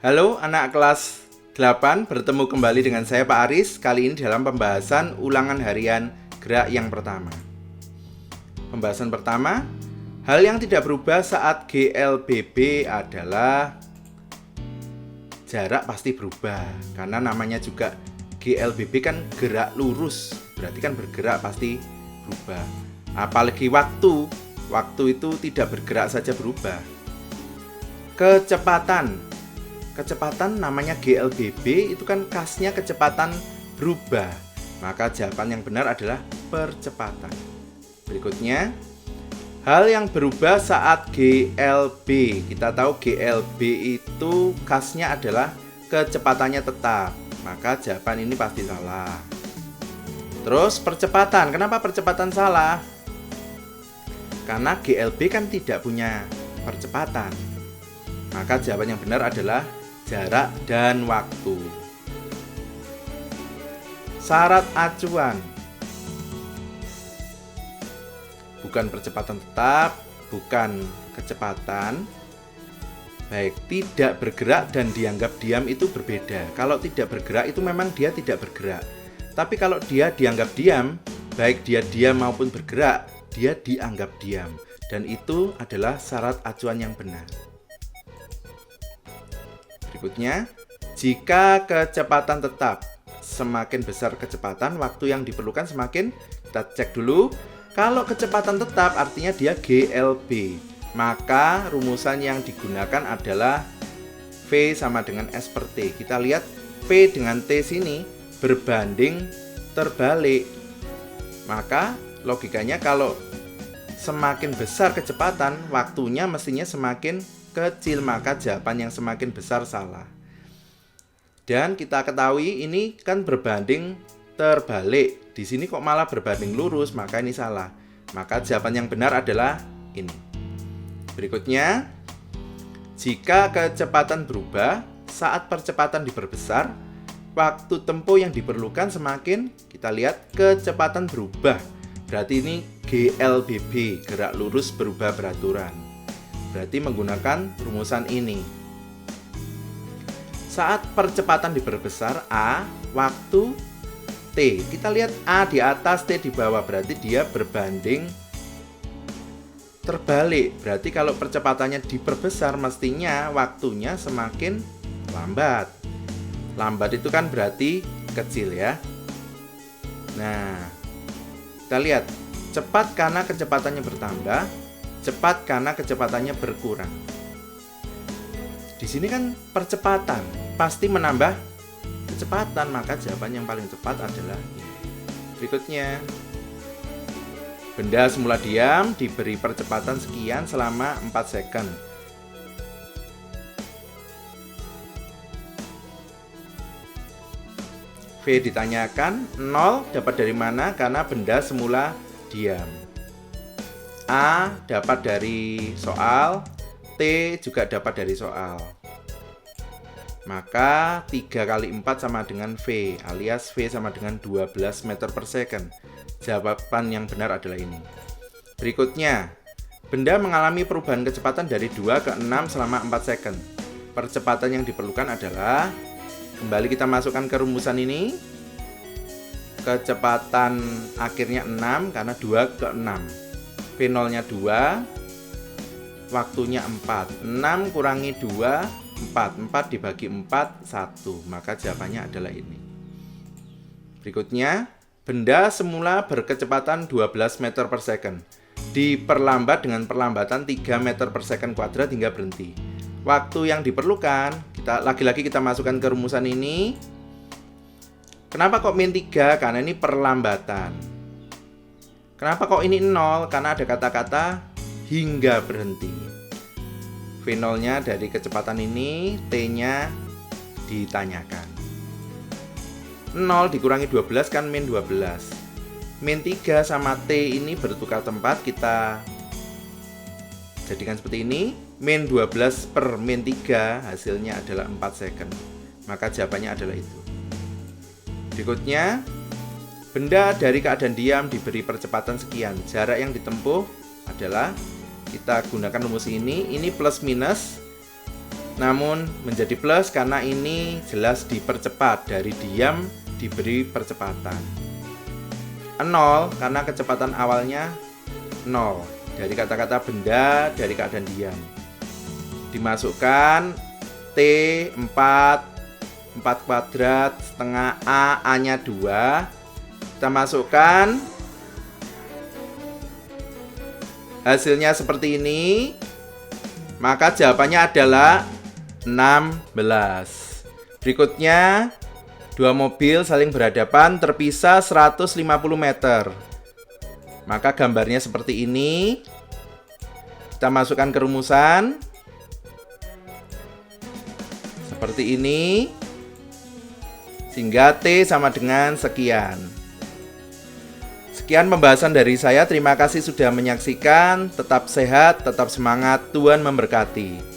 Halo anak kelas 8, bertemu kembali dengan saya Pak Aris. Kali ini dalam pembahasan ulangan harian gerak yang pertama. Pembahasan pertama, hal yang tidak berubah saat GLBB adalah jarak pasti berubah. Karena namanya juga GLBB kan gerak lurus, berarti kan bergerak pasti berubah. Apalagi waktu itu tidak bergerak saja berubah. Kecepatan namanya GLBB itu kan kasnya kecepatan berubah. Maka jawaban yang benar adalah percepatan. Berikutnya, hal yang berubah saat GLB. Kita tahu GLB itu kasnya adalah kecepatannya tetap. Maka jawaban ini pasti salah. Terus percepatan. Kenapa percepatan salah? Karena GLB kan tidak punya percepatan. Maka jawaban yang benar adalah jarak dan waktu. Syarat acuan. Bukan percepatan tetap, bukan kecepatan. Baik, tidak bergerak dan dianggap diam itu berbeda. Kalau tidak bergerak itu memang dia tidak bergerak. Tapi kalau dia dianggap diam, baik dia diam maupun bergerak, dia dianggap diam. Dan itu adalah syarat acuan yang benar. Berikutnya, jika kecepatan tetap, semakin besar kecepatan, waktu yang diperlukan semakin. Kita cek dulu. Kalau kecepatan tetap artinya dia GLB, maka rumusan yang digunakan adalah V sama dengan S per T. Kita lihat V dengan T sini berbanding terbalik. Maka logikanya kalau semakin besar kecepatan, waktunya mestinya semakin kecil, maka jawaban yang semakin besar salah. Dan kita ketahui ini kan berbanding terbalik. Di sini kok malah berbanding lurus, maka ini salah. Maka jawaban yang benar adalah ini. Berikutnya, jika kecepatan berubah saat percepatan diperbesar, waktu tempuh yang diperlukan semakin. Kita lihat kecepatan berubah. Berarti ini GLBB, gerak lurus berubah beraturan. Berarti menggunakan rumusan ini. Saat percepatan diperbesar, A, waktu T. Kita lihat A di atas, T di bawah. Berarti dia berbanding terbalik. Berarti kalau percepatannya diperbesar, mestinya waktunya semakin lambat. Lambat itu kan berarti kecil ya. Nah, kita lihat. Cepat karena kecepatannya bertambah, cepat karena kecepatannya berkurang. Di sini kan percepatan pasti menambah kecepatan, maka jawaban yang paling tepat adalah ini. Berikutnya, benda semula diam diberi percepatan sekian selama 4 second. V ditanyakan, 0 dapat dari mana? Karena benda semula diam. A dapat dari soal, T juga dapat dari soal. Maka 3 kali 4 sama dengan V, alias V sama dengan 12 meter per second. Jawaban yang benar adalah ini. Berikutnya, benda mengalami perubahan kecepatan dari 2 ke 6 selama 4 second. Percepatan yang diperlukan adalah, kembali kita masukkan ke rumusan ini. Kecepatan akhirnya 6 karena 2 ke 6. V0 nya 2, waktunya 4. 6 kurangi 2, 4. 4 dibagi 4, 1. Maka jawabannya adalah ini. Berikutnya, benda semula berkecepatan 12 meter per second. Diperlambat dengan perlambatan 3 meter per second kuadrat hingga berhenti. Waktu yang diperlukan, lagi-lagi kita masukkan ke rumusan ini. Kenapa kok min 3? Karena ini perlambatan. Kenapa kok ini 0? Karena ada kata-kata hingga berhenti. V0 nya dari kecepatan ini, T nya ditanyakan. 0 dikurangi 12 kan min 12. Min 3 sama T ini bertukar tempat, kita jadikan seperti ini. Min 12 per min 3 hasilnya adalah 4 second. Maka jawabannya adalah itu. Berikutnya, benda dari keadaan diam diberi percepatan sekian. Jarak yang ditempuh adalah, kita gunakan rumus ini plus minus namun menjadi plus karena ini jelas dipercepat, dari diam diberi percepatan. 0 karena kecepatan awalnya 0, dari kata-kata benda, dari keadaan diam. Dimasukkan T 4 kuadrat setengah A, A-nya 2. Kita masukkan, hasilnya seperti ini. Maka jawabannya adalah 16. Berikutnya, dua mobil saling berhadapan terpisah 150 meter. Maka gambarnya seperti ini. Kita masukkan ke rumusan. Seperti ini. Sehingga T sama dengan sekian. Sekian pembahasan dari saya. Terima kasih sudah menyaksikan. Tetap sehat, tetap semangat. Tuhan memberkati.